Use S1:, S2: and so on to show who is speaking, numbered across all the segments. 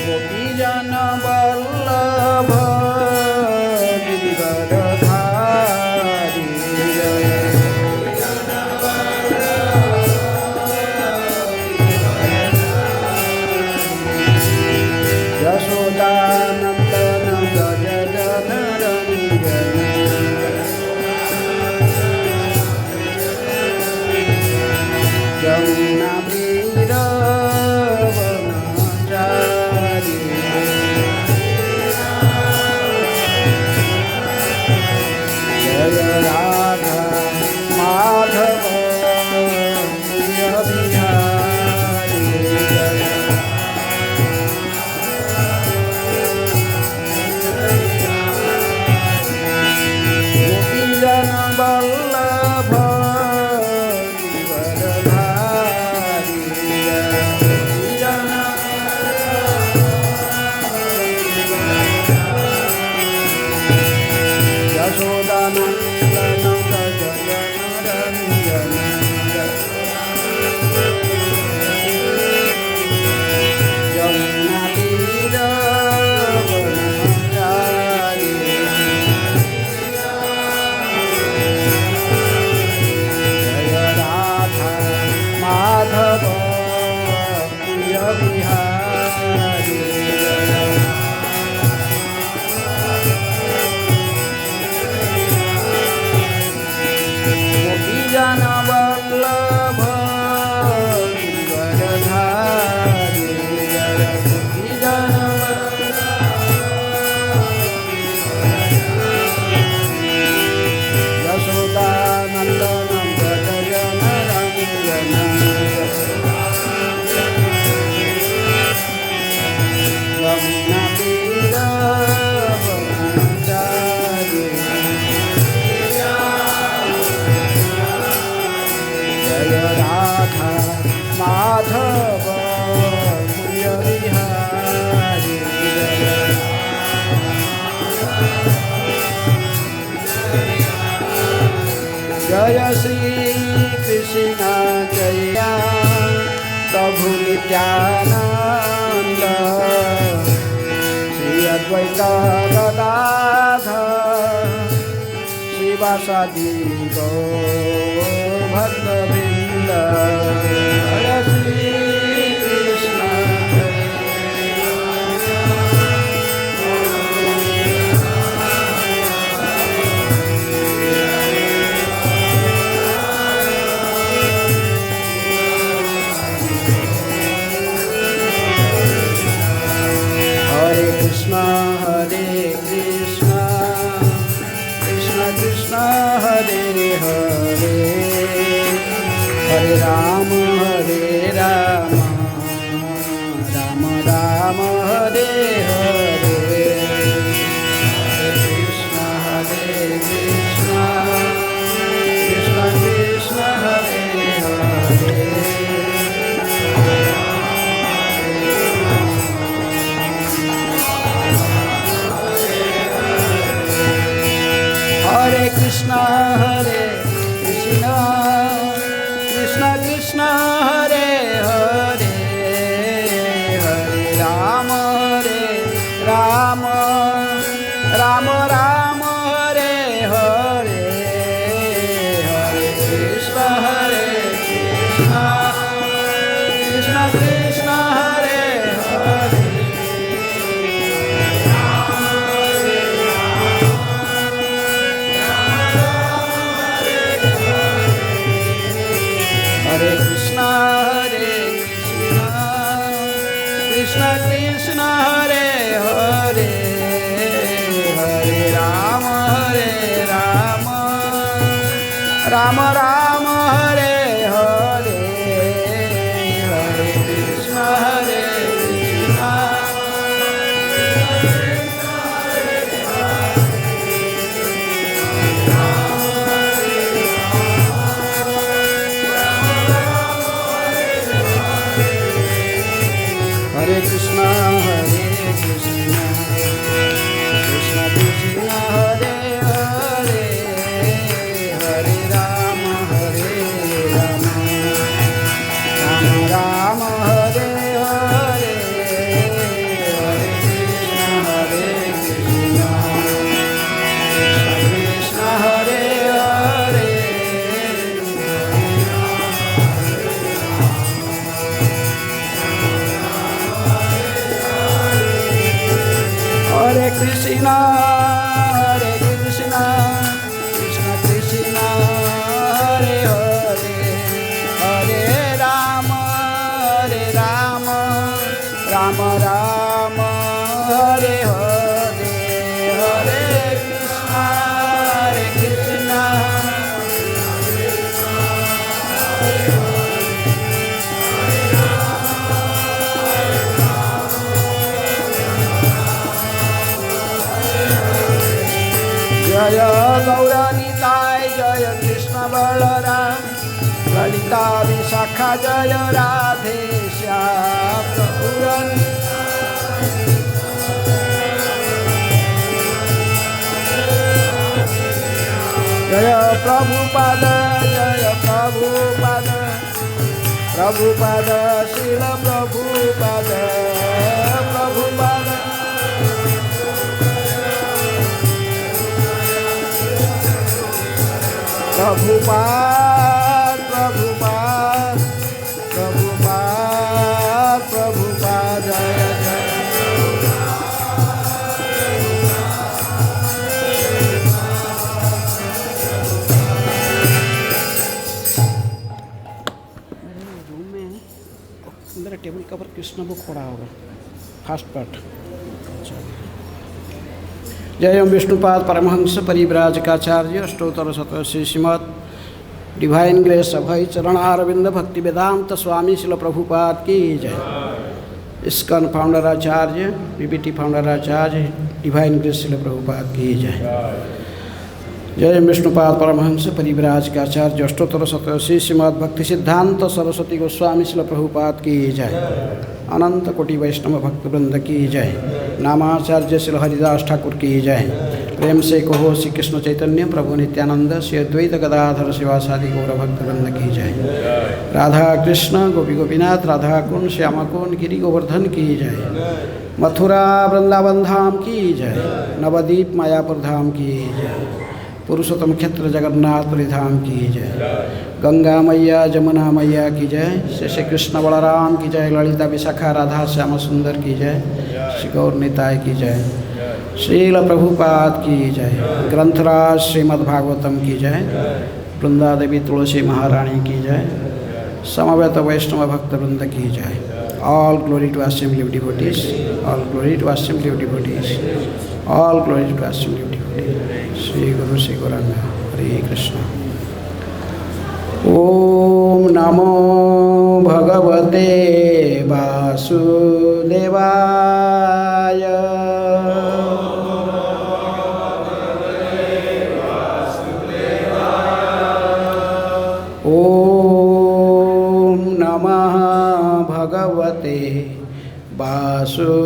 S1: गोपीजन वल्लभ गिरिवरधारी यशोदानन्दन व्रज जनरञ्जन यमुना वृन्दावनचारि जय राधा माधव प्रिय बिहारी गोपीजन वल्लभ गिरिवरधारी गोपीजन यशोदानन्दन व्रज जनरञ्जन यमुना तीरवनचारि जय राधा माधव प्रिय बिहारी गोपीजन वल्लभ गिरिवरधारी जय गोपीजन यशोदानन्दन व्रज जनरञ्जन यमुना तीरवनचारि जय राधा माधव प्रिय बिहारी जय श्री कृष्ण जय प्रभु नित्यानंद श्री अद्वैत गदाधर शिवासादि गौर भक्तवृंद जय श्री कृष्ण हरे कृष्ण कृष्ण कृष्ण हरे हरे हरे राम राम राम हरे हरे हरे कृष्ण कृष्ण कृष्ण हरे हरे हरे कृष्ण कृष्ण कृष्ण हरे हरे हरे राम राम राम हरे हरे हरे कृष्ण कृष्ण कृष्ण हरे हरे हरे कृष्ण कृष्ण कृष्ण हरे हरे हरे राम राम हरे हरे हरे कृष्ण हरे Krishna Krishna Krishna Hare Hare Hare Ram Hare Krishna, Krishna Krishna, Hare Hare, Hare Rama, Rama Rama, Hare Hare, Hare Krishna, Krishna. Jaya Gauranitai, Jaya Krishna Balaram, Lalita Vishakha, Jaya Radhe Shyam Prabhuran. Jaya Prabhupada, Jaya Prabhupada, Prabhupada, Srila Prabhupada, Prabhupada. Prabhupada, Prabhupada, Prabhupada, Prabhupada, Jaya Jaya. Room में अंदर table cover Krishna book पड़ा होगा first part. जय ओम Vishnupad Paramhans परिव्राजकाचार्य अष्टोत्तर शतश्री Shrimad divine grace अभय चरणारविंद भक्ति वेदांत स्वामी शिल प्रभुपाद की जय. ISKCON founder आचार्य BBT founder आचार्य divine grace शिल प्रभुपाद की जय. जय विष्णुपाद परमहंस परिव्राजकाचार्य अष्टोत्तर शतश्री श्रीमद भक्ति सिद्धांत सरस्वती गोस्वामी शिल प्रभुपाद की जय. अनंत कोटि वैष्णव भक्त वृंद की जय. नामाचार्य श्री हरिदास ठाकुर की जय. प्रेम से कहो श्री कृष्ण चैतन्य प्रभु नित्यानंद श्री अद्वैत गदाधर शिवासादि गौर भक्त वृंद की जय. राधा कृष्ण गोपी गोपीनाथ राधा कुंड श्यामा कुंड गिरि गोवर्धन की जय. मथुरा वृंदावन धाम की जय. नवदीप मायापुर धाम की जय. पुरुषोत्तम क्षेत्र जगन्नाथ पुरी धाम की जय. गंगा मैया जमुना मैया की जय. श्री कृष्ण बलराम की जय. ललिता विशाखा राधा श्याम सुंदर की जय. श्री गौर निताय की जय. श्रील प्रभुपाद की जय. ग्रंथराज श्रीमद्भागवतम की जय. वृंदा देवी तुलसी महारानी की जय. समवेत वैष्णव भक्त वृंद की जय. All glory to assembly of devotees. All glory to assembly of devotees. All glory to assembly of devotees. Shri Guru Shri Gaurang हरे कृष्ण. ओम नमो भगवते वासुदेवाय. ओम नमः भगवते वासुदेवाय.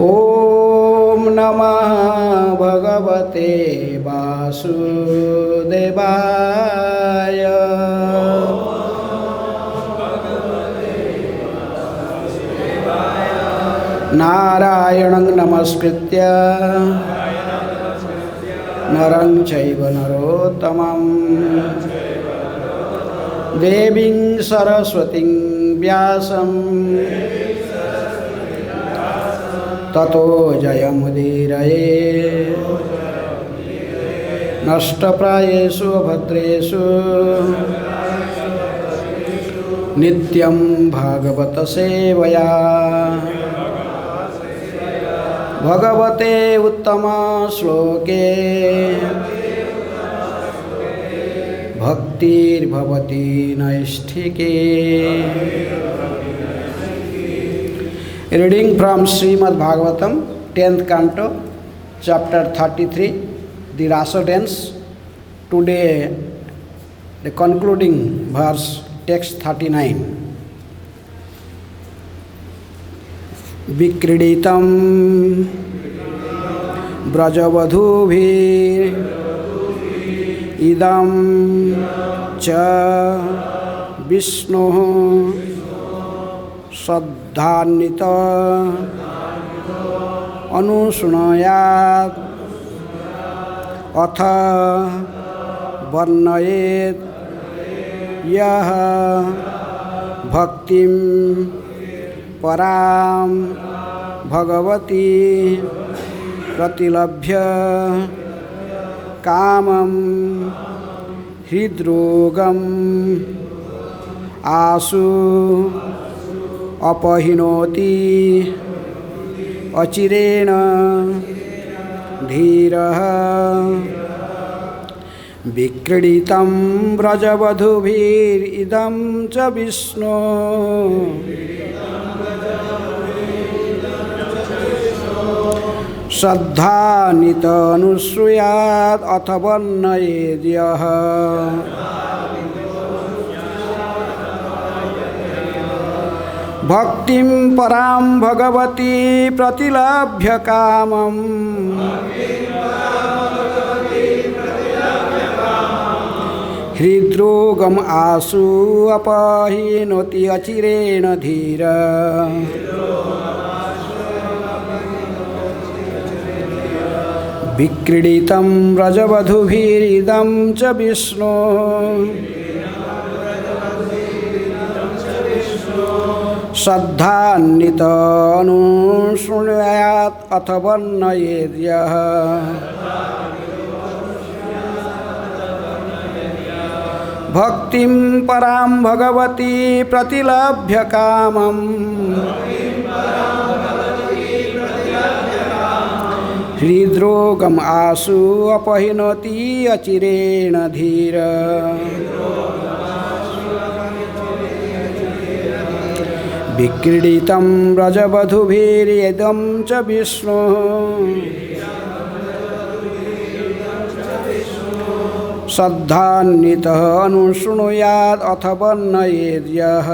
S1: ओम नमः भगवते वासुदेवाय. नारायणं नमस्कृत्य नरं चैव नरोत्तमं देवीं सरस्वतीं व्यासं ततो जयमुदीरये. नष्टप्रायेषु भद्रेषु नित्यं भागवत सेवया. भगवते उत्तम श्लोके भक्तिर्भवति नैष्ठिके. Reading from Srimad Bhagavatam, 10th canto, chapter 33, the Rasa dance. Today, the concluding verse, text 39. विक्रीडितं vraja-vadhūbhir idaṁ ca viṣṇoḥ śraddhānvito nuśṛṇuyād atha वर्णयेत् यः भक्तिं परां भगवती प्रतिलभ्य कामं हृद्रोगम आशु अपहिनोति अचिरेण धीरः विक्रीडितं व्रजवधूभिर् इदं च विष्णु श्रद्धान्वितो nuśṛṇuyād atha varṇayed यः भक्तिं परां भगवती प्रतिलभ्य कामं हृद्रोगम आशु अपहिनोति अचिरेण धीरः विक्रीडितं रजवधूभिरिदं च विष्णु श्रद्धान्वितो nuśṛṇuyād atha varṇayed यः भक्तिं परां भगवती प्रतिलभ्य कामं हृद्रोगम आशु अपहिनोति अचिरेण धीरः विक्रीडितं व्रजवधूभिरिदं च विष्णु श्रद्धान्वितः nuśṛṇuyād atha varṇayed यः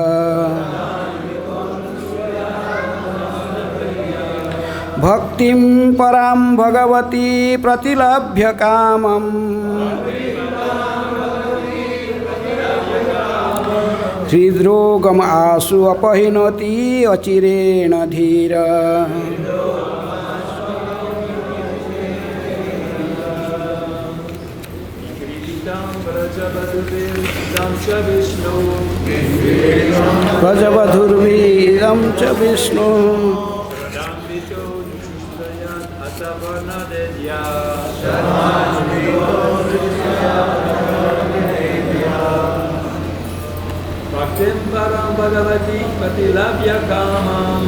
S1: भक्तिं परां भगवती प्रतिलभ्य कामं हृद्रोगम आशु अपहिनोति अचिरेण धीरः vraja-vadhūbhir च Vishnu
S2: Bhaktiṁ parāṁ bhagavati pratilabhya kāmaṁ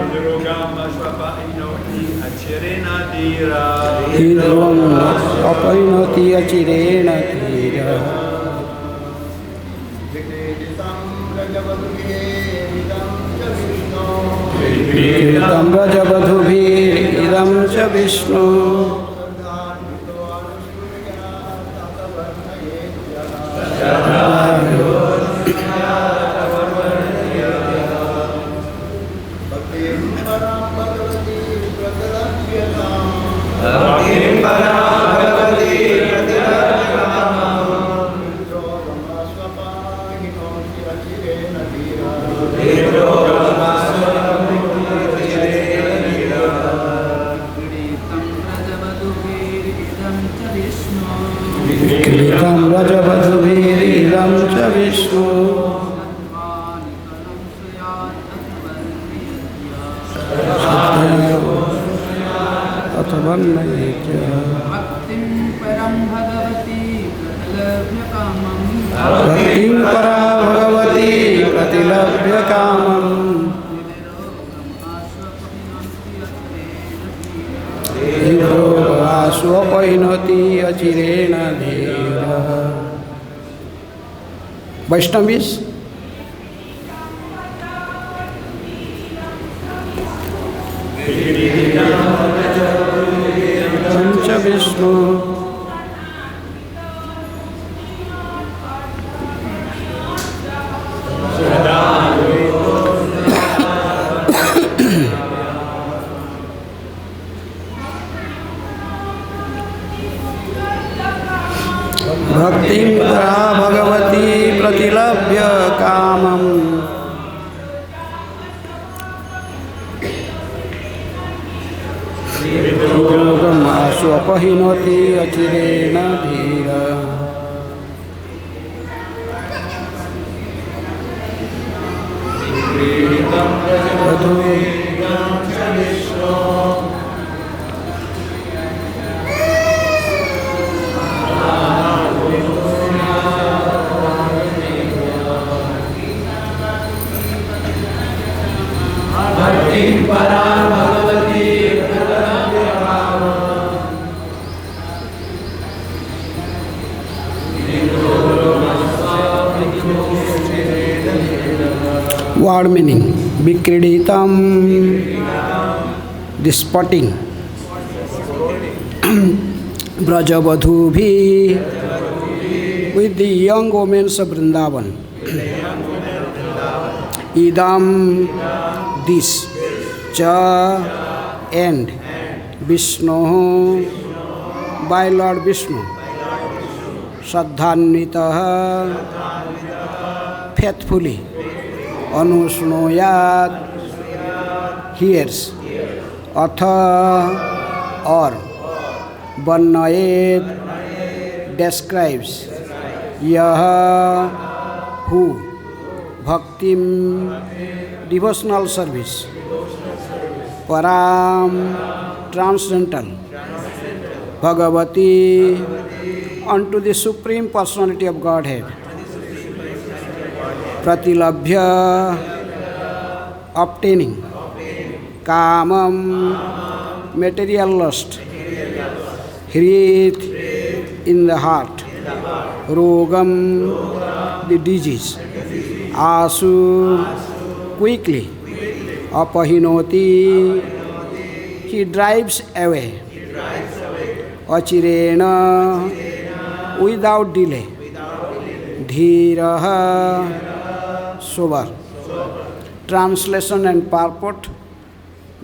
S2: hṛd-rogam apahinoty acireṇa dhīraḥ
S1: apahinoty acireṇa dhīraḥ vikrīḍitam vraja-vadhūbhir idaṁ ca viṣṇu vikrīḍitam vraja-vadhūbhir idaṁ ca viṣṇu atha varṇayed
S3: भक्तिं परं भगवती प्रतिलभ्य कामं
S1: भक्तिं परां भगवती प्रतिलभ्य कामं हृद्रोगम आशु अपहिनोति अचिरेण धीरः वैष्णवीस च विष्णु भक्तिं परां भगवती प्रतिलभ्य कामं hṛd-rogam apahinoty acireṇa dhīraḥ.
S2: bhaktiṁ parāṁ bhagavati pratilabhya
S1: Word meaning: vikrīḍitam, the spotting. vraja-vadhūbhir, with the young women of Vrindavan. idaṁ, this. cha, and. viṣṇoḥ, by Lord Viṣṇu. śraddhā-anvitaḥ, faithfully. nuśṛṇuyād, hears. atha, or. varṇayed, describes. yah, who. bhaktiṁ, devotional service. parāṁ, transcendental. bhagavati, unto the Supreme Personality of Godhead. pratilabhya, obtaining. kāmaṁ, material lust. hṛd, in the heart. rogam, the disease. asu, quickly. apahinoty, he drives away. acireṇa, without delay. dhīraḥ, sober. Translation and purport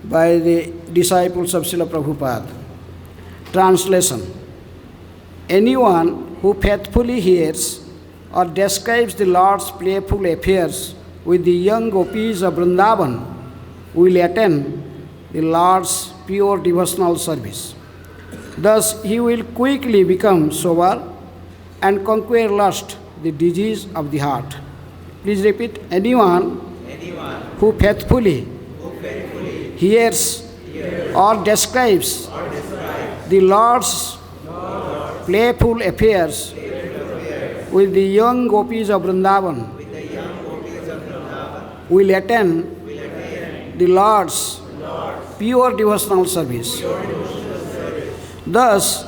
S1: by the disciples of Srila Prabhupada. Translation: anyone who faithfully hears or describes the Lord's playful affairs with the young gopis of Vrindavan will attain the Lord's pure devotional service. Thus he will quickly become sober and conquer lust, the disease of the heart. Please repeat: anyone who faithfully hears or describes the Lord's playful affairs with the young gopis of Vrindavan will attain the Lord's pure devotional service. Thus,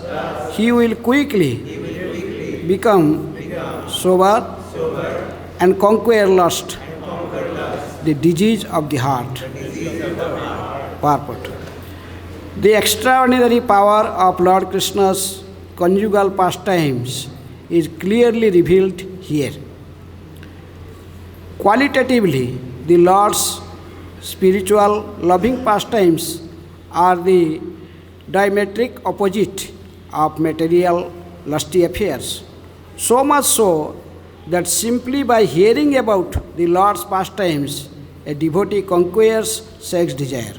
S1: he will quickly become sober and conquer lust, the disease of the heart. Purport: the extraordinary power of Lord Krishna's conjugal pastimes is clearly revealed here. Qualitatively, the Lord's spiritual loving pastimes are the diametric opposite of material lusty affairs. So much so that simply by hearing about the Lord's pastimes, a devotee conquers sex desire.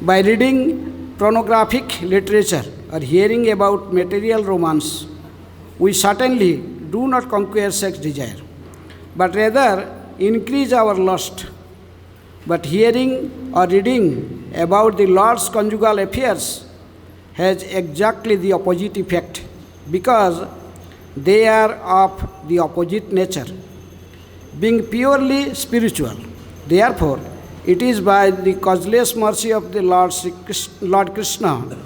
S1: By reading pornographic literature or hearing about material romance, we certainly do not conquer sex desire, but rather increase our lust. But hearing or reading about the Lord's conjugal affairs has exactly the opposite effect, because they are of the opposite nature, being purely spiritual. Therefore, it is by the causeless mercy of the Lord Krishna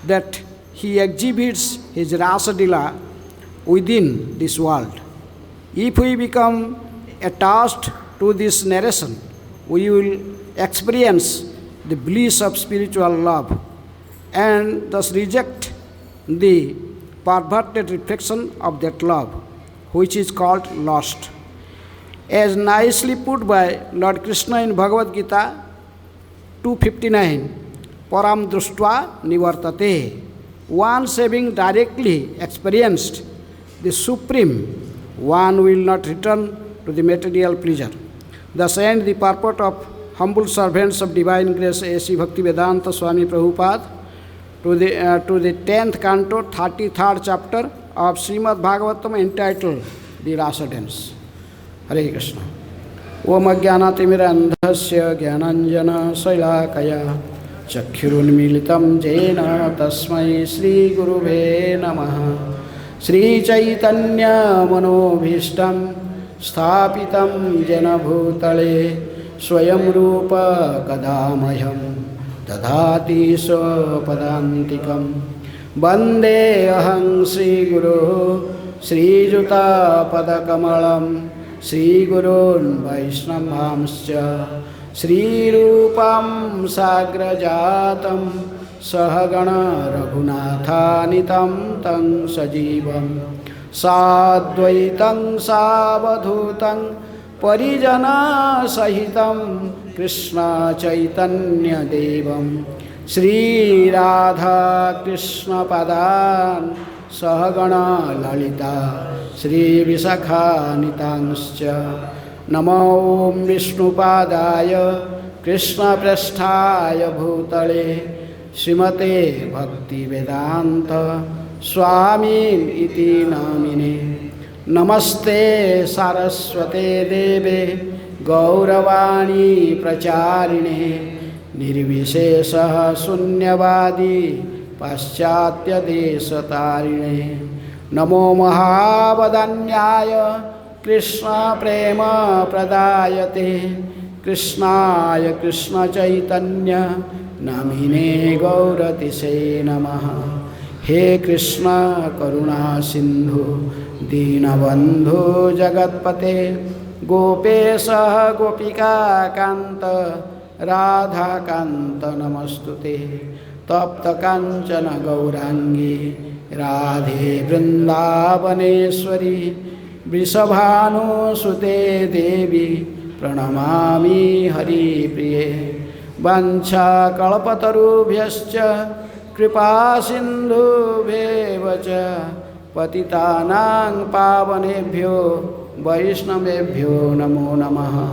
S1: that he exhibits his rasa-lila within this world. If we become attached to this narration, we will experience the bliss of spiritual love and thus reject the perverted reflection of that love, which is called lust. As nicely put by Lord Krishna in Bhagavad Gita 2:59, parāṁ drushtva nivartate. Once having directly experienced the Supreme, one will not return to the material pleasure. Thus ends the purport of humble servants of Divine Grace A.C. Bhaktivedanta Swami Prabhupada to the 10th canto, 33rd chapter of Srimad Bhagavatam entitled The Rasa Dance. Hare Krishna. Om Ajnanatimmirandhasya Jnananjana Shailakaya Chakshurunmilitam Jena Tasmai Shri Guruve Namaha. Shri Chaitanya Manobhishtam Sthapitam Jena Bhutale Swayam Rupa Kadamayam Dadhati Swapadantikam Bande Aham Shri Guru Shri Juta Padakamalam Shri Gurun Vaishnavamscha Shri Rupam Sagrajatam Sahagana Raghunathanitam Tang Sajivam Sadvaitam Savadhutam Parijana Sahitam Krishna Chaitanya Devam Shri Radha Krishna Padan Sahagana Lalita Shri Visakha Nitanscha Namo Om Vishnu Padaya Krishna Prasthaya Bhutale Srimate Bhakti Vedanta Swami iti namine Namaste Saraswate Deve Gauravani Pracharine Nirvishesha Sunyavadi Paschatya Desatarine Namo Mahavadanyaya Krishna Prema Pradayate Krishnaya Krishna Chaitanya Namine Gauratise Namaha. He Krishna Karuna Sindhu Dīnabandhu Jagatpate Gopesha Gopika Kanta Radha Kanta Namastute Tapta Kanchana Gaurangi Radhe Vrindavaneshwari Vrisabhanu Sute Devi Pranamami Hari Priye Vancha Kalpatarubhyascha Kripa Sindhu Bhevacha Patitanang Pavanebhyo Vaishnavebhyo Namo Namaha.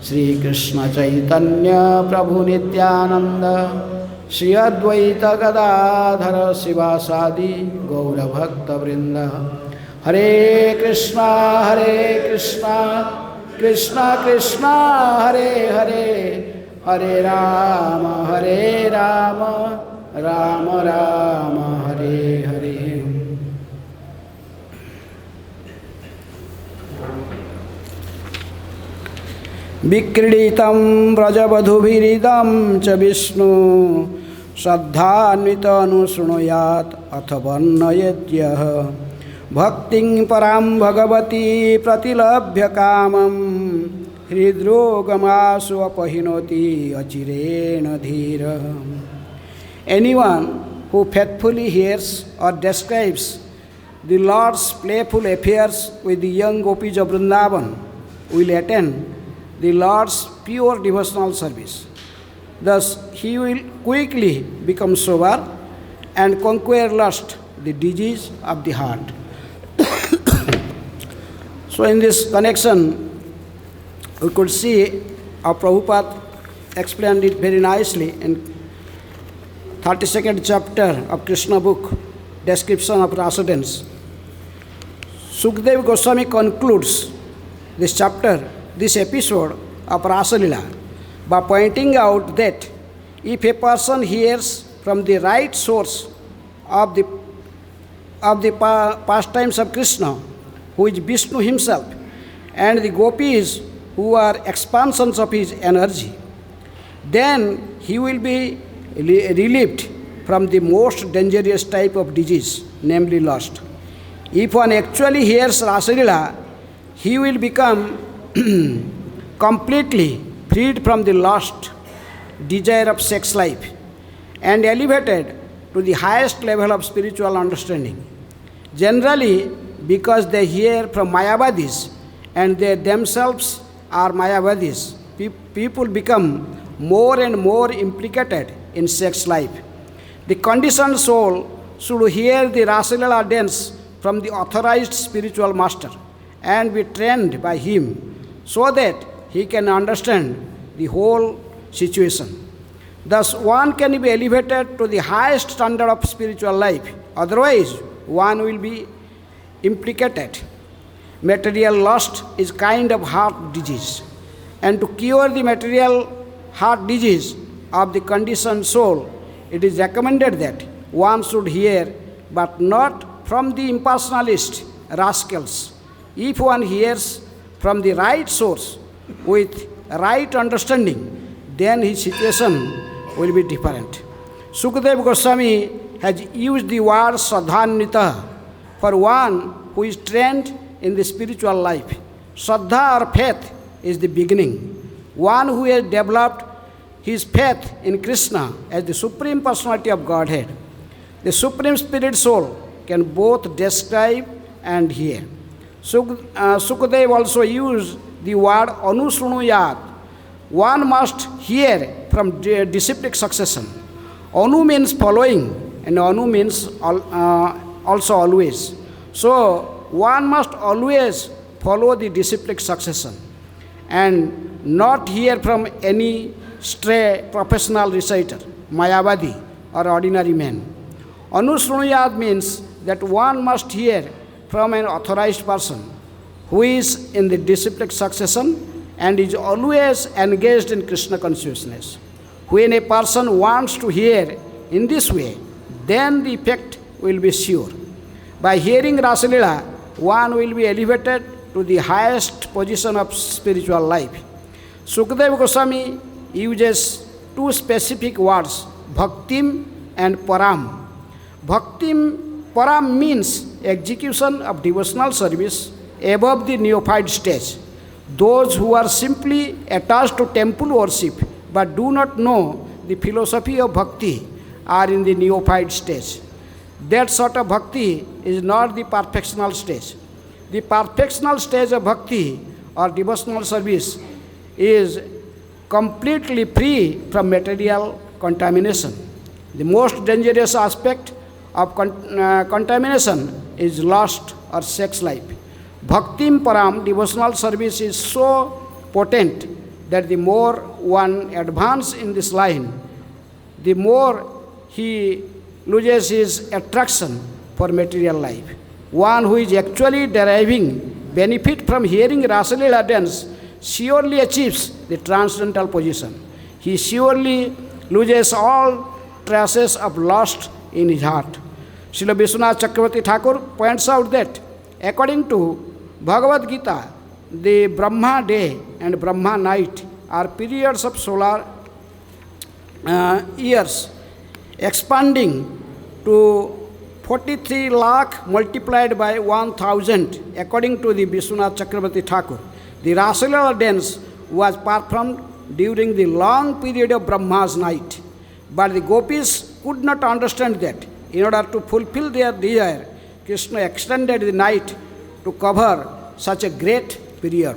S1: Shri Krishna Chaitanya Prabhu Nityananda Shri Advaita Gadadhara Sivasadi Gaura Bhakta Vrinda. Hare Krishna Krishna Krishna Hare Hare Hare Rama Rama Rama Hare Hare. Vikrīḍitam vraja-vadhūbhir idaṁ ca viṣṇu śraddhā-anvito nuśṛṇuyād atha varṇayed bhaktiṁ parāṁ bhagavati pratilabhya kāmaṁ hṛd-rogam apahinoty acireṇa dhīraḥ. Anyone who faithfully hears or describes the Lord's playful affairs with the young gopis of Vrindavan will attend the Lord's pure devotional service. Thus, he will quickly become sober and conquer lust, the disease of the heart. So, in this connection, we could see how Prabhupada explained it very nicely in 32nd chapter of Krishna book, description of rasa dance. Sukadeva Goswami concludes this chapter, this episode of Rasa Lila, by pointing out that if a person hears from the right source of the pastimes of Krishna, who is Viṣṇu himself, and the gopis who are expansions of his energy, then he will be relieved from the most dangerous type of disease, namely lust. If one actually hears Rasa Lila, he will become completely freed from the lust, desire of sex life, and elevated to the highest level of spiritual understanding. Generally, because they hear from Mayavadis and they themselves are Mayavadis, people become more and more implicated in sex life. The conditioned soul should hear the Rasa Lila dance from the authorized spiritual master and be trained by him so that he can understand the whole situation. Thus, one can be elevated to the highest standard of spiritual life. Otherwise, one will be implicated. Material lust is kind of heart disease. And to cure the material heart disease of the conditioned soul, it is recommended that one should hear, but not from the impersonalist rascals. If one hears from the right source with right understanding, then his situation will be different. Sukadeva Goswami has used the word śraddhā-anvitaḥ for one who is trained in the spiritual life. Śraddhā or faith is the beginning. One who has developed his faith in Krishna as the Supreme Personality of Godhead. The Supreme Spirit Soul can both describe and hear. Sukadeva also used the word nuśṛṇuyād. One must hear from disciplic succession. Anu means following, and anu means also always. So one must always follow the disciplic succession and not hear from any stray professional reciter, mayavadi, or ordinary man. Nuśṛṇuyād means that one must hear from an authorized person who is in the disciplic succession and is always engaged in Krishna consciousness. When a person wants to hear in this way, then the effect will be sure. By hearing Rasalila, one will be elevated to the highest position of spiritual life. Sukadeva Goswami uses two specific words, bhaktiṁ and parāṁ. Bhaktiṁ, parāṁ means execution of devotional service above the neophyte stage. Those who are simply attached to temple worship but do not know the philosophy of bhakti are in the neophyte stage. That sort of bhakti is not the perfectional stage. The perfectional stage of bhakti or devotional service is completely free from material contamination. The most dangerous aspect of contamination is lust or sex life. Bhaktiṁ parāṁ, devotional service, is so potent that the more one advances in this line, the more he loses his attraction for material life. One who is actually deriving benefit from hearing Rasalila dance surely achieves the transcendental position. He surely loses all traces of lust in his heart. Srila Vishwanath Chakravarti Thakur points out that according to Bhagavad Gita, the Brahma day and Brahma night are periods of solar years expanding to 43 lakh multiplied by 1000 according to the Vishwanath Chakravarti Thakur. The Rasalila dance was performed during the long period of Brahma's night. But the gopis could not understand that. In order to fulfill their desire, Krishna extended the night to cover such a great period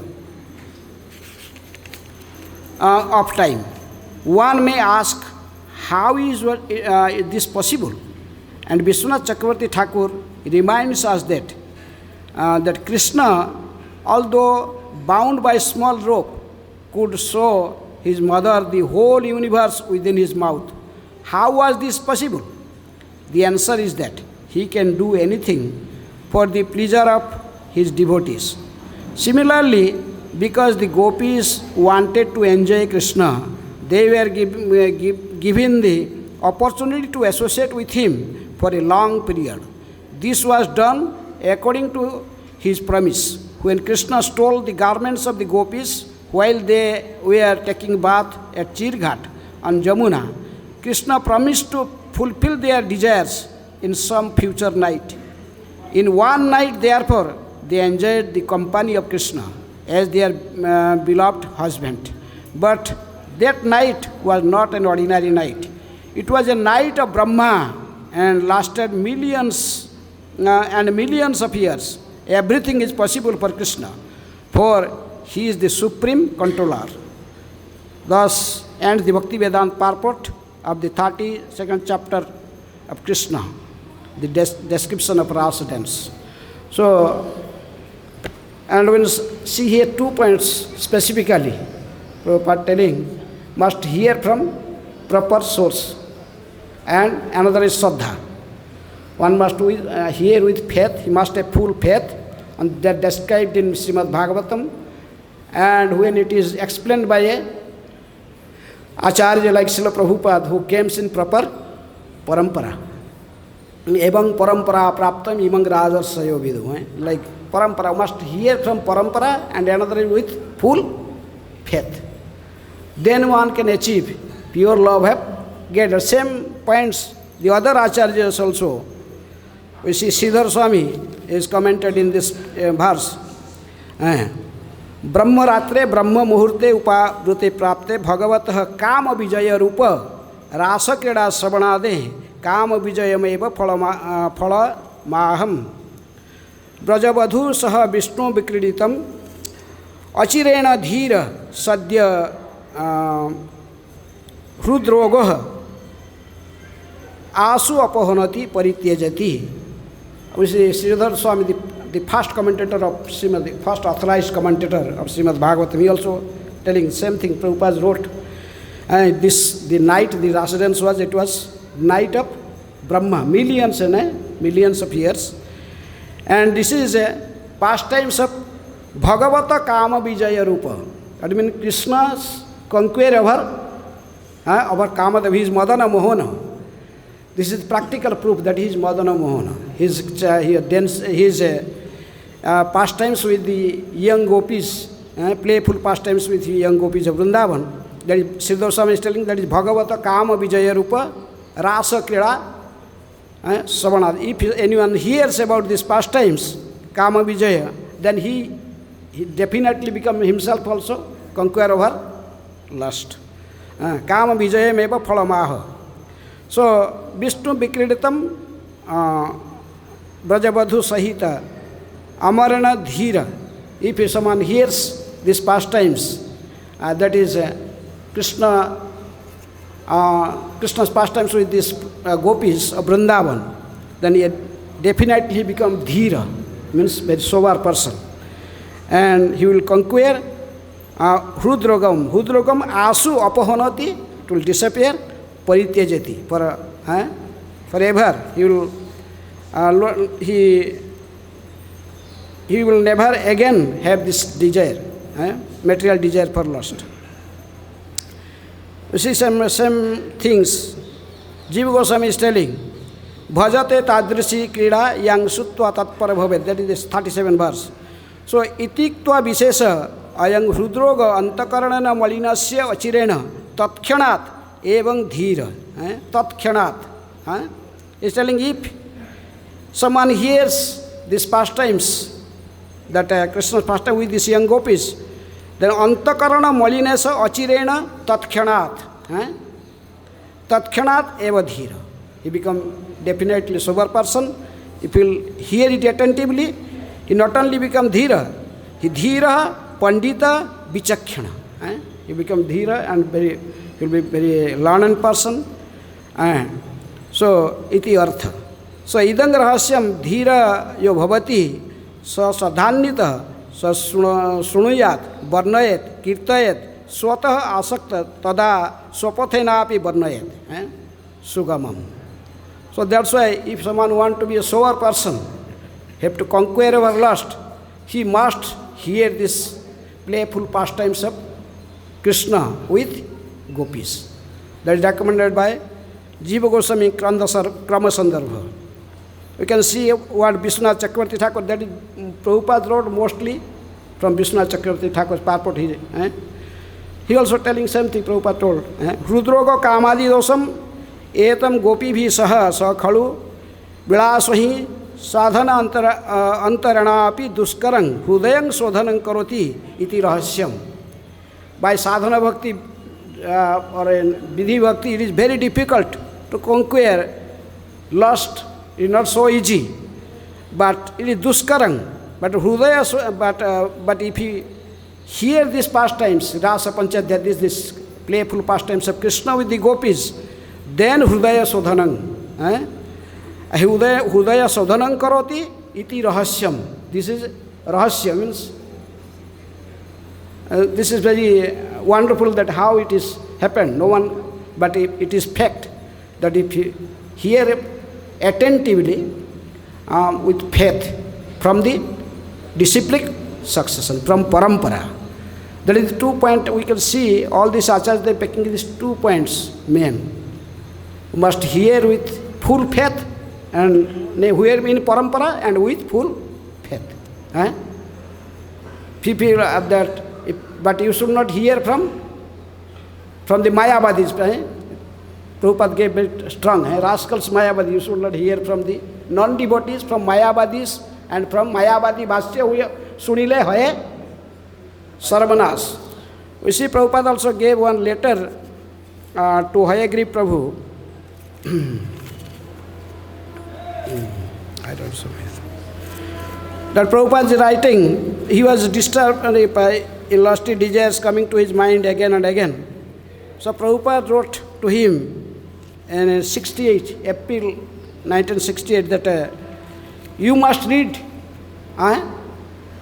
S1: of time. One may ask, how is this possible? And Vishwanath Chakravarti Thakur reminds us that that Krishna, although bound by a small rope, could show his mother the whole universe within his mouth. How was this possible? The answer is that he can do anything for the pleasure of his devotees. Similarly, because the gopis wanted to enjoy Krishna, they were given the opportunity to associate with him for a long period. This was done according to his promise. When Krishna stole the garments of the gopis while they were taking bath at Chirghat on Jamuna, Krishna promised to fulfill their desires in some future night. In one night, therefore, they enjoyed the company of Krishna as their beloved husband. But that night was not an ordinary night. It was a night of Brahma and lasted millions and millions of years. Everything is possible for Krishna, for he is the supreme controller. Thus ends the Bhakti Vedanta purport of the 32nd chapter of Krishna, the description of rasa dance. So, and we'll see here 2 points specifically. Prabhupada telling, must hear from proper source. And another is śraddhā. One must hear with faith, he must have full faith, and that described in Srimad Bhagavatam. And when it is explained by a Acharya like Srila Prabhupada, who came in proper parampara. Evam parampara praptam imang rajarsayo vidu. Like parampara, must hear from parampara, and another is with full faith. Then one can achieve pure love, get the same points. The other acharyas also. We see Sridhar Swami is commented in this verse. ब्रह्म रात्रे ब्रह्म मुहूर्ते उपावृते प्राप्ते भगवतः काम विजय रूप रास क्रीड़ा श्रवणादे काम विजयमेव फलमाहम व्रजवधू सह विष्णु विक्रीडितम अचिरेण धीर सद्य हृद्रोगः आसु अपहनति परित्यजति. Sridhar Swami, the first commentator of Srimad, the first authorized commentator of Srimad Bhagavatam, he also telling same thing. Prabhupada wrote, the night, the residence was, it was night of Brahma, millions and millions of years. And this is a pastimes of Bhagavata Kama Vijaya Rupa. That means Krishna's conquer over Kama, his Madana Mohana. This is practical proof that he is Madana Mohana. His pastimes with the young gopis, playful pastimes with the young gopis of Vrindavan. That is, Sridhar Swami is telling, that is Bhagavata Kama Vijaya Rupa Rasa Krida Savanad. If anyone hears about these pastimes, Kama Vijaya, then he definitely becomes himself also conqueror over lust. Kama Vijaya meva phalamaha. So, Viṣṇu vikrīḍitam vraja-vadhū sahita amarana dhīra. If someone hears these pastimes, that is Krishna's pastimes with these gopis of Vrindavan, then he definitely become dhīra, means very sober person. And he will conquer hṛd-rogam. Hṛd-rogam asu apahinoty, it will disappear. Parityajati, forever he will never again have this desire, material desire for lust. You see some things. Jiva Goswami is telling, bhajate tadrisi krida yang sutva tatpara bhavet. That is the 37th verse. So itiktva vishesha ayang hṛd-roga antakaranana malinasya acireṇa tatkhanat evaṁ dhīra, tatkhanat. He is telling, if someone hears these pastimes, that Krishna's pastime with these young gopis, then antakarana malinasa acireṇa tatkhanat. Tatkhanat eva dhīra. He becomes definitely sober person. If he will hear it attentively, he not only becomes dhīra, he dhīra pandita vichakshana. He becomes dhīra and he will be very learned person. So, iti artha. So, idaṁ rahasyam dhīra yo bhavati sa śraddhānvito sa śraddhā-anvitaḥ varṇayed kirtayed swatah asakta tada swapathenapi varṇayed sugamam. So, that's why if someone wants to be a sober person, have to conquer our lust, he must hear this playful pastimes of Krishna with gopis. That is recommended by Jiva Goswami Krama Sandarbha. We can see what Vishwanath Chakravarti Thakur, that is Prabhupada wrote mostly from Vishwanath Chakravarti Thakur's purport. He also telling something Prabhupada told. Hṛd-roga kāmādi dosam etam gopibhi saha sakhalu vilasvahi sadhana antarana api duskarang hrudayang sodhanang karoti iti rahasyam. By sadhana bhakti or in vidhi bhakti, it is very difficult to conquer lust. It is not so easy, but it is duskarang. But hృదయ, but if he hear these pastimes, rasa panchayat, that is this playful pastimes of Krishna with the gopis, then hృదయ sodhanang. Hṛdaya sodhanang karoti iti rahasyam. This is rahasya, means This is very wonderful that how it is happened. No one, but it is fact that if you hear attentively with faith from the disciplic succession, from parampara. That is the 2 point we can see all these acharyas, they are picking these 2 points main. You must hear with full faith and hear in parampara and with full faith. People have that, but you should not hear from the Mayavadis. Prabhupada gave very strong, rascals Mayavadis, you should not hear from the non-devotees, from Mayavadis and from Mayavadi Bhashya, Sunile Hoye Sarvanas. We see Prabhupada also gave one letter to Hayagri Prabhu. I don't know. That Prabhupada is writing, he was disturbed by lusty desires coming to his mind again and again. So Prabhupada wrote to him in April 1968, that you must read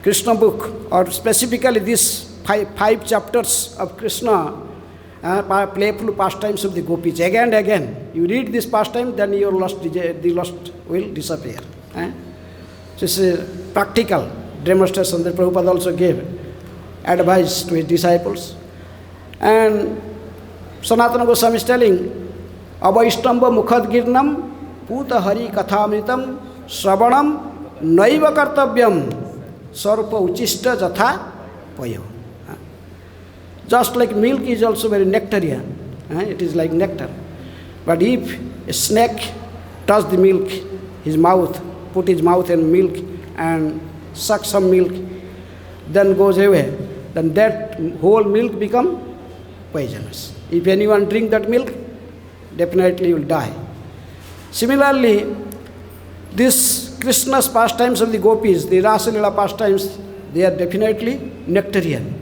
S1: Krishna book, or specifically these five chapters of Krishna, playful pastimes of the gopis. Again and again, you read this pastime, then your the lust will disappear. This is a practical demonstration that Prabhupada also gave advice to his disciples. And Sanatana Goswami is telling, Avaishtamba mukhad-girnam puta hari kathamritam sravanam naiva kartavyam sarpa uchista jatha payo. Just like milk is also very nectarian. It is like nectar. But if a snake touch the milk, his mouth, put his mouth in milk and suck some milk, then goes away, then that whole milk become poisonous. If anyone drink that milk, definitely will die. Similarly, this Krishna's pastimes of the gopis, the Rasalila pastimes, they are definitely nectarian.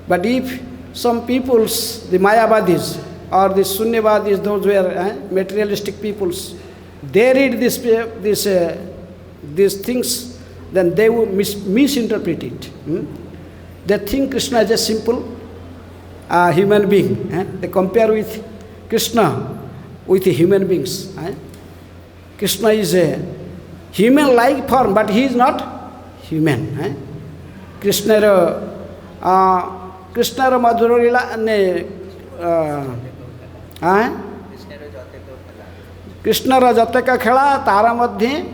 S1: But if some peoples, the Mayavadis or the Sunyavadis, those were materialistic peoples, they read these things, then they will misinterpret it. They think Krishna is a simple human being. They compare with Krishna with the human beings. Krishna is a human-like form, but he is not human. Krishna Madhura Lila Krishna Jateka Khela Tara Madhye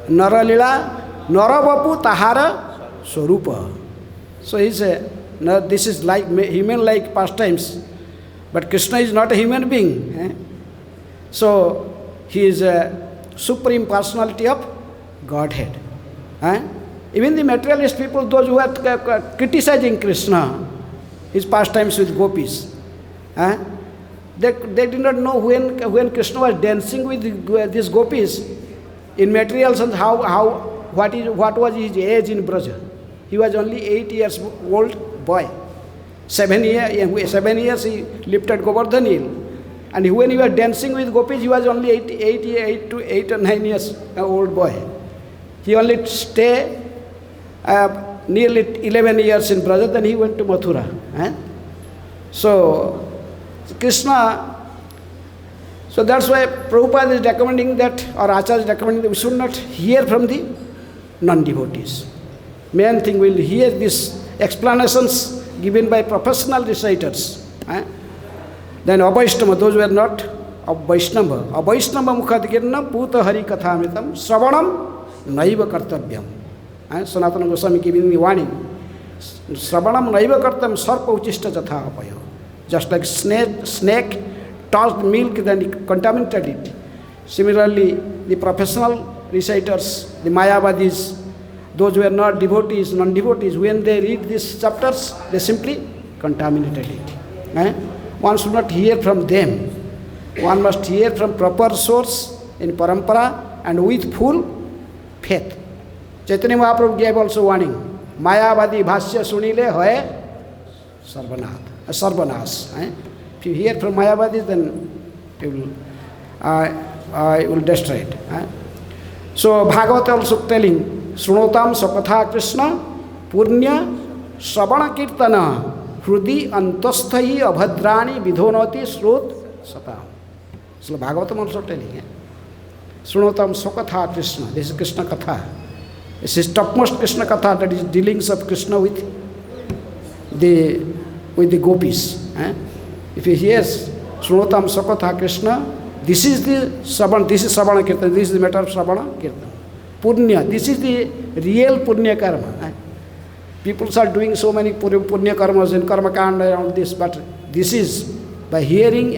S1: Nara Lila Narabapu Tahara Swarupa. So he said, no, this is like human-like pastimes, but Krishna is not a human being. So he is a Supreme Personality of Godhead. Even the materialist people, those who are criticizing Krishna, his pastimes with gopis, they did not know when Krishna was dancing with these gopis in material sense, what was his age in Braja. He was only 8 years old boy. 7 years he lifted Govardhan hill. And when he was dancing with gopis, he was only 8 or 9 years old boy. He only stayed nearly 11 years in Braja, then he went to Mathura. So, Krishna, so that's why Prabhupada is recommending that, or Acharya is recommending that we should not hear from the non-devotees. Main thing, we'll hear these explanations given by professional reciters. Then Avaishtama, those were not of Vaishnava. Avaishnava mukhad-girnam puta hari kathamritam sravanam naiva kartavyam. Sanatana Goswami giving the warning. Sravanam naiva kartam sarpa uchista jatha apayo. Just like snake touched milk, then it contaminated it. Similarly, the professional reciters, the Mayavadis, those who are not devotees, non-devotees, when they read these chapters, they simply contaminated it. One should not hear from them. One must hear from proper source in parampara and with full faith. Chaitanya Mahaprabhu gave also warning. Mayavadi bhashya sunile hoye sarvanas. If you hear from Mayavadis, then it will destroy it. So Bhagavata also telling, Sṛṇotam sakatha Krishna punya श्रवण कीर्तन हृदि अंतस्थि अभद्राणि विधोनोति श्रोत सता. So Bhagavatam also telling, Shrunotam Sokatha Krishna. This is Krishna Katha. This is topmost Krishna Katha, that is dealings of Krishna with the gopis. If he hears Shrunotam Sokatha Krishna, this is the Savana, this is Savana Kirtan, this is the matter of Savana Kirtan. Punya, this is the real Punya karma. People are doing so many Punya karmas and Karma Kanda around this, but this is by reading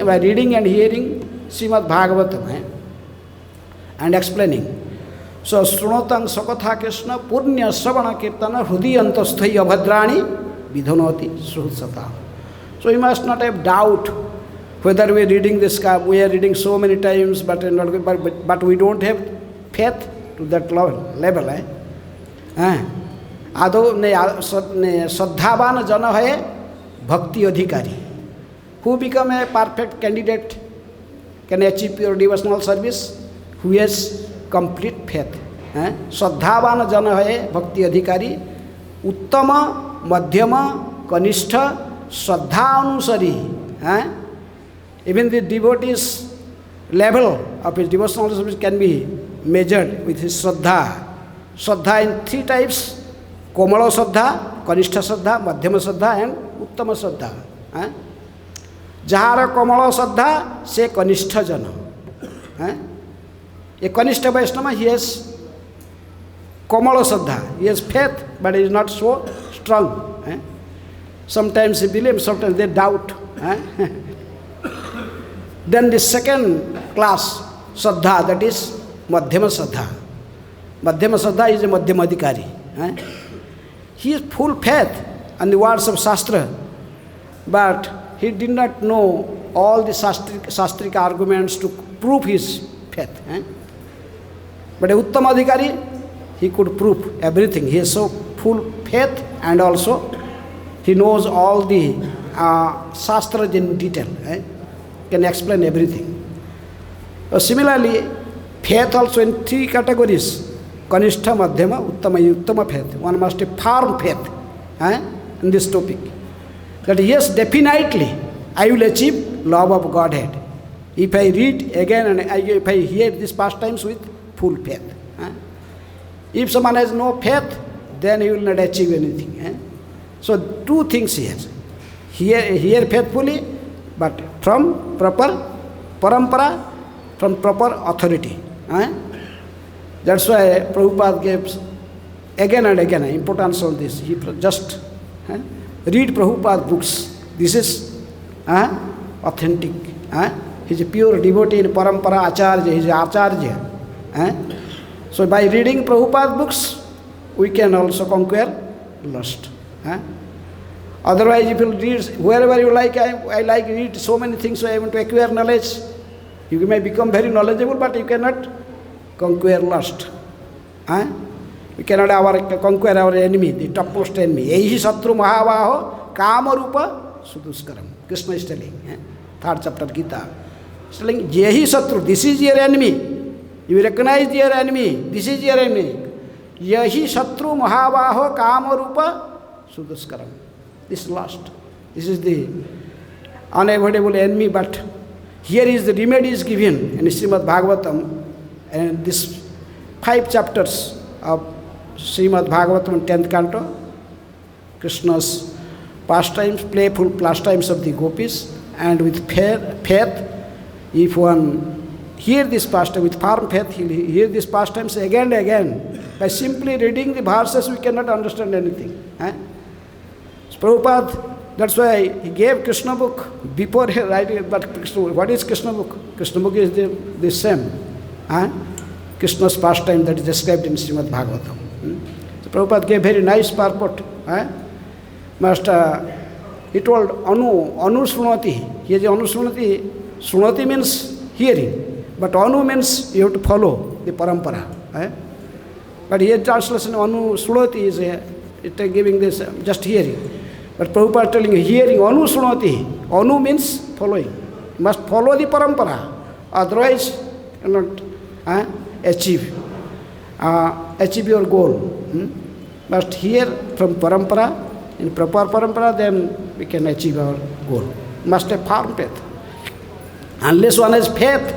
S1: and hearing Srimad Bhagavatam and explaining. So, Shrunotam Sakatha Krishna Punya Savana Kirtana Hrudiyantasthayi Abhadrani Vidhanoti Suhsata. So, you must not have doubt whether we are reading this, we are reading so many times, but we don't have faith to that level. Ado Śraddhāvana jana hai bhakti adhikari. Who become a perfect candidate can achieve pure devotional service? Who has complete faith. Śraddhāvana jana hai bhakti adhikari. Uttama, madhyama, kanistha, śraddhā-anusari. Even the devotee's level of his devotional service can be measured with his śraddha. Śraddha in three types: Komala Śraddha, Kanistha Śraddha, Madhyama Śraddha and Uttama Śraddha. Jahara Komala Śraddha, se Kanistha jana. A Kanistha Vaishnava, he has Komala Śraddha. He has faith, but he is not so strong. Sometimes he believes, sometimes they doubt. Then the second class Śraddha, that is Madhyama Śraddha. Madhyama Śraddha is a Madhyamadhikari. He has full faith on the words of Shastra, but he did not know all the Shastric arguments to prove his faith. But a Uttamadhikari, he could prove everything. He has so full faith, and also he knows all the Shastras in detail. Can explain everything. Similarly, faith also in three categories: Kanistha, Madhyama, Uttama faith. One must have firm faith in this topic. That yes, definitely I will achieve love of Godhead if I read again and if I hear these pastimes with full faith. If someone has no faith, then he will not achieve anything. So two things he has. Hear faithfully, but from proper parampara, from proper authority. That's why Prabhupada gives again and again importance on this. He just read Prabhupada books. This is authentic. He is a pure devotee in parampara acharya. He is acharya. So by reading Prabhupada books, we can also conquer lust. Otherwise, if you read wherever you like, I like read so many things, so I want to acquire knowledge. You may become very knowledgeable, but you cannot conquer lust. We cannot conquer our enemy, the topmost enemy. Ehi satru mahavaho kāma-rūpa suduskaram. Krishna is telling, 3rd chapter Gita. He's telling, Jehi satru, this is your enemy. You recognize your enemy, this is your enemy. Yehi satru mahavaho kāma-rūpa suduskaram. This is lust. This is the unavoidable enemy, but here is the remedy is given in Srimad Bhagavatam, and these 5 chapters of Srimad Bhagavatam, 10th canto, Krishna's pastimes, playful pastimes of the gopis, and with faith, if one hear this pastime with firm faith, he will hear these pastimes again and again. By simply reading the verses, we cannot understand anything. Prabhupada, that's why he gave Krishna book before writing. But what is Krishna book? Krishna book is the same. Krishna's pastime that is described in Srimad Bhagavatam. So Prabhupada gave very nice purport. He told Anu Srunati. He is Anu Srunati. Srunati means hearing. But Anu means you have to follow the parampara. But here translation Anu Srunati is giving this just hearing. But Prabhupada telling you, hearing, Anu Srunati. Anu means following. You must follow the parampara. Otherwise, you cannot achieve your goal. Must hear from parampara in proper parampara, then we can achieve our goal. Must have firm faith. Unless one has faith,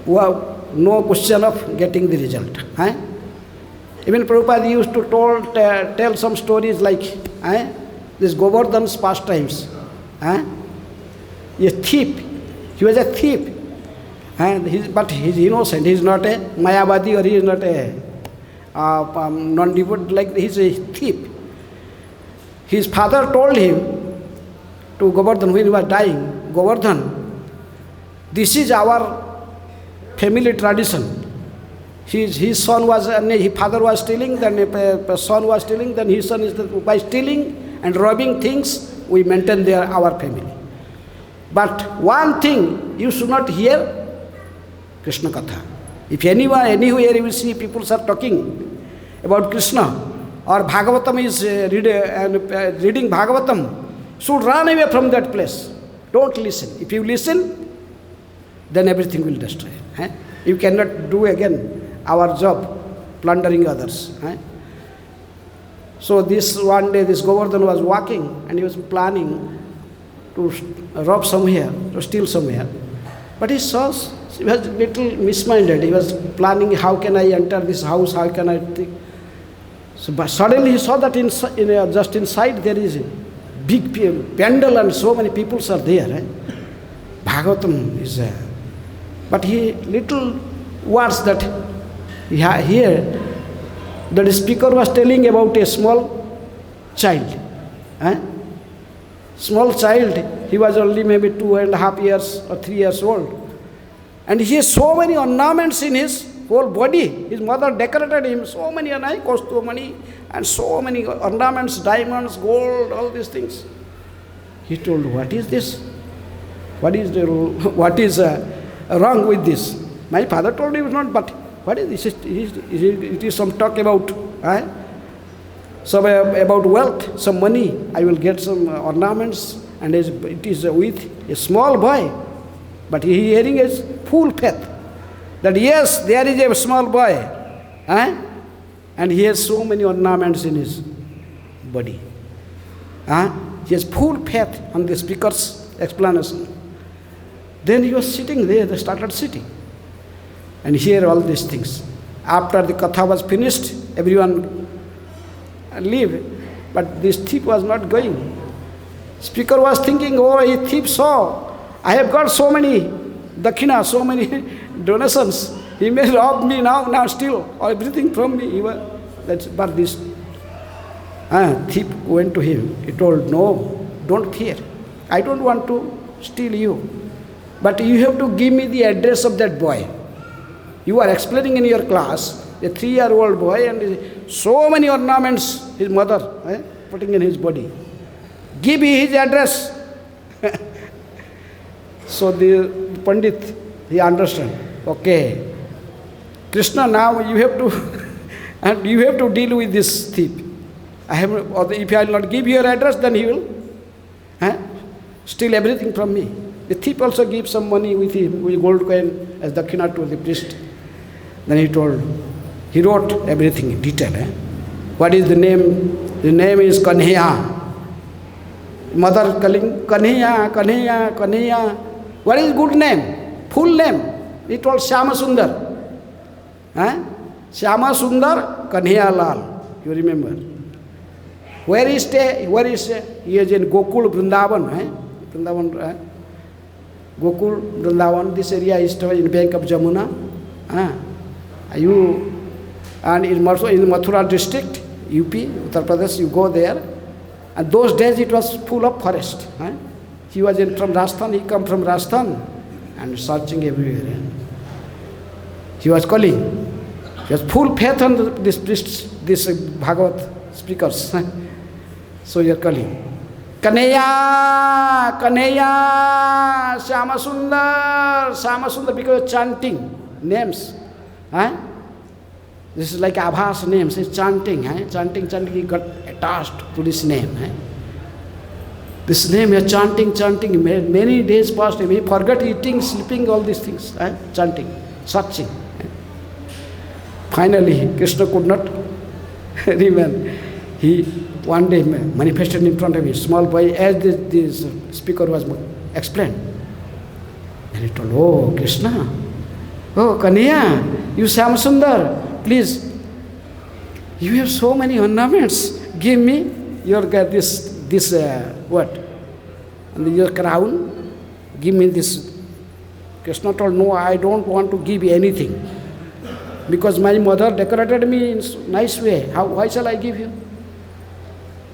S1: no question of getting the result. Even Prabhupada used to tell some stories like this Govardhan's pastimes. A thief. He was a thief. But he is innocent. He is not a Mayavadi, or he is not a non-devout, like he is a thief. His father told him to Govardhan when he was dying, Govardhan, this is our family tradition. His son was, his father was stealing, then his son was stealing, then his son is by stealing and robbing things, we maintain our family. But one thing, you should not hear Krishna Katha. If anywhere you will see people are talking about Krishna, or Bhagavatam is reading Bhagavatam, should run away from that place. Don't listen. If you listen, then everything will destroy. You cannot do again our job, plundering others. So this one day, this Govardhan was walking and he was planning to rob somewhere, to steal somewhere. But he was a little misminded. He was planning, how can I enter this house, how can I think. So, but suddenly he saw that just inside there is a big pandal and so many people are there. Bhagavatam is there. But he little words that here the speaker was telling about a small child. Small child, he was only maybe 2.5 years or 3 years old. And he has so many ornaments in his whole body. His mother decorated him so many money and so many ornaments, diamonds, gold, all these things. He told, what is this? What is wrong with this? My father told him not, but what is this? It is some talk about about wealth, some money. I will get some ornaments, and it is with a small boy. But he hearing is full faith that yes, there is a small boy, and he has so many ornaments in his body. He has full faith on the speaker's explanation. Then he was sitting there, they started sitting, and hear all these things. After the katha was finished, everyone leave, but this thief was not going. Speaker was thinking, oh, a thief saw, I have got so many dakshina, so many donations. He may rob me now steal everything from me. But this thief went to him. He told, no, don't fear. I don't want to steal you. But you have to give me the address of that boy. You are explaining in your class, a 3-year-old boy and so many ornaments his mother putting in his body. Give me his address. So the Pandit, he understood. Okay, Krishna, now you have to and you have to deal with this thief. If I will not give your address, then he will steal everything from me. The thief also gives some money with him, with gold coin as dakshina to the priest. Then he wrote everything in detail. What is the name? The name is Kanhaiya. Mother calling Kanhaiya, Kanhaiya, Kanhaiya. What is good name? Full name. He told Shyama Sundar. Shyama Sundar Kanhaiya Lal. You remember? Where is stay? Where is he is in Gokul, Vrindavan. Vrindavan. Gokul, Vrindavan. This area is in bank of Jamuna. And in Mathura district, UP, Uttar Pradesh, you go there. And those days it was full of forest. He was from Rajasthan, he come from Rajasthan and searching everywhere. He was calling. He has full faith on this Bhagavat speakers. So you are calling. Kanhaiya, Kanhaiya, Shyama Sundar, because chanting names. This is like Abhas names, it's chanting. Chanting, he got attached to this name. This name, he is chanting, many days passed, he forgot eating, sleeping, all these things, chanting, searching. Finally, Krishna could not remain. He one day manifested in front of me, small boy, as this speaker was explained. And he told, oh, Krishna, oh, Kanhaiya, you Shyam-sundar, please, you have so many ornaments, give me your this what? And your crown, give me this. Krishna told, no, I don't want to give you anything, because my mother decorated me in nice way. Why shall I give you?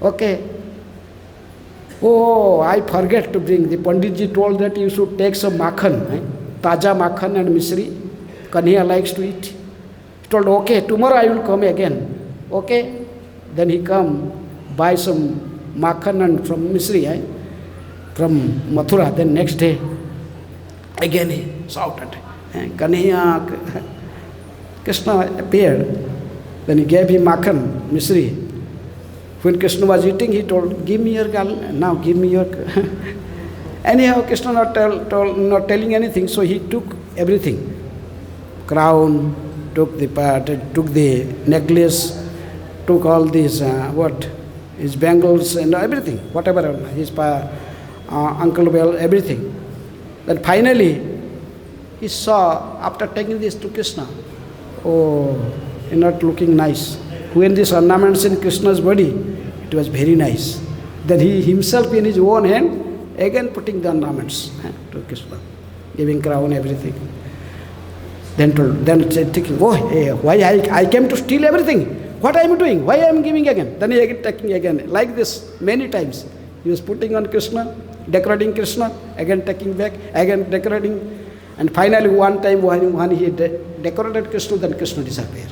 S1: Okay. Oh, I forget to bring. The Panditji told that you should take some makhan, taja makhan and misri. Kanhaiya likes to eat. He told, okay, tomorrow I will come again. Okay. Then he come, buy some makhan and from misri, from Mathura. Then next day, again he shouted, Kanhaiya. Krishna appeared. Then he gave him makhan, misri. When Krishna was eating, he told, give me your girl, now give me your... Anyhow, Krishna not telling anything, so he took everything. Crown, took the necklace, took all these, his bangles and everything, whatever, his uncle bell, everything. Then finally, he saw, after taking this to Krishna, oh, you're not looking nice. When this ornaments in Krishna's body, it was very nice. Then he himself in his own hand, again putting the ornaments to Krishna, giving crown, everything. Then thinking, oh, hey, why I came to steal everything? What I am doing? Why I am giving again? Then he again taking again, like this many times. He was putting on Krishna, decorating Krishna, again taking back, again decorating. And finally one time when he decorated Krishna, then Krishna disappeared.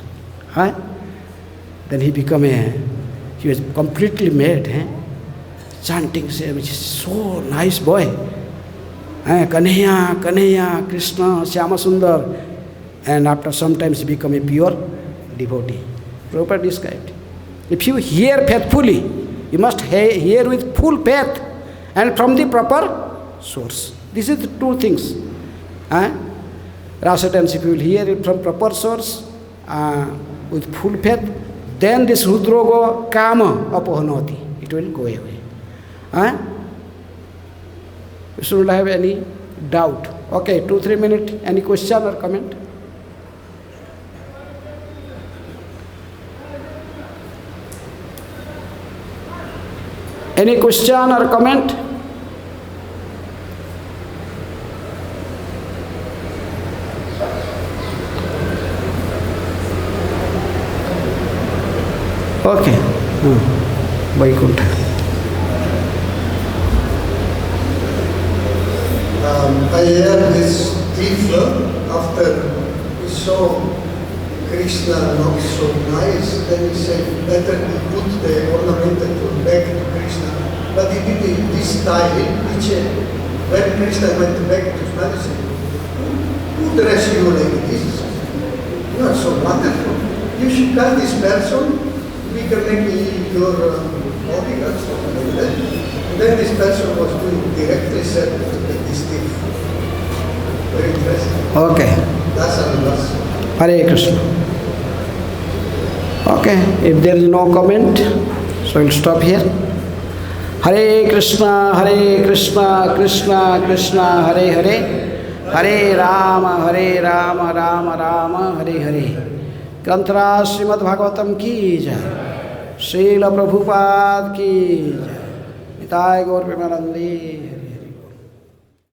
S1: Then he was completely made, chanting, which is so nice boy. Kanhaiya, Kanhaiya, Krishna, Shyama-sundar. And after some time he became a pure devotee. Prabhupada described. If you hear faithfully, you must hear with full faith and from the proper source. This is the two things. Rasa dance, if you will hear it from proper source, with full faith, then this hṛd-rogam, kāmaṁ, apahinoty, it will go away. You shouldn't have any doubt. Okay, 2-3 minutes. Any question or comment? Any question or comment? Okay. Vaikuntha.
S4: I heard this thief after he saw Krishna not so nice, then he said better he put the ornamental back to Krishna. But he did it this time, which when Krishna went back to Krishna, he said, who dress you like this? You are so wonderful. You should tell this person, we can make your bodyguard, something like that. And then this person was doing directly said this thing. Very interesting.
S1: Okay.
S4: That's our last.
S1: Hare Krishna. Okay, if there is no comment, so we'll stop here. Hare Krishna, Krishna Krishna, Hare Hare, Hare Rama, Rama Rama, Hare Hare. ग्रंथराज Shrimad Bhagavatam की जय, श्रील प्रभुपाद की जय, निताय गौर प्रेमानंदी।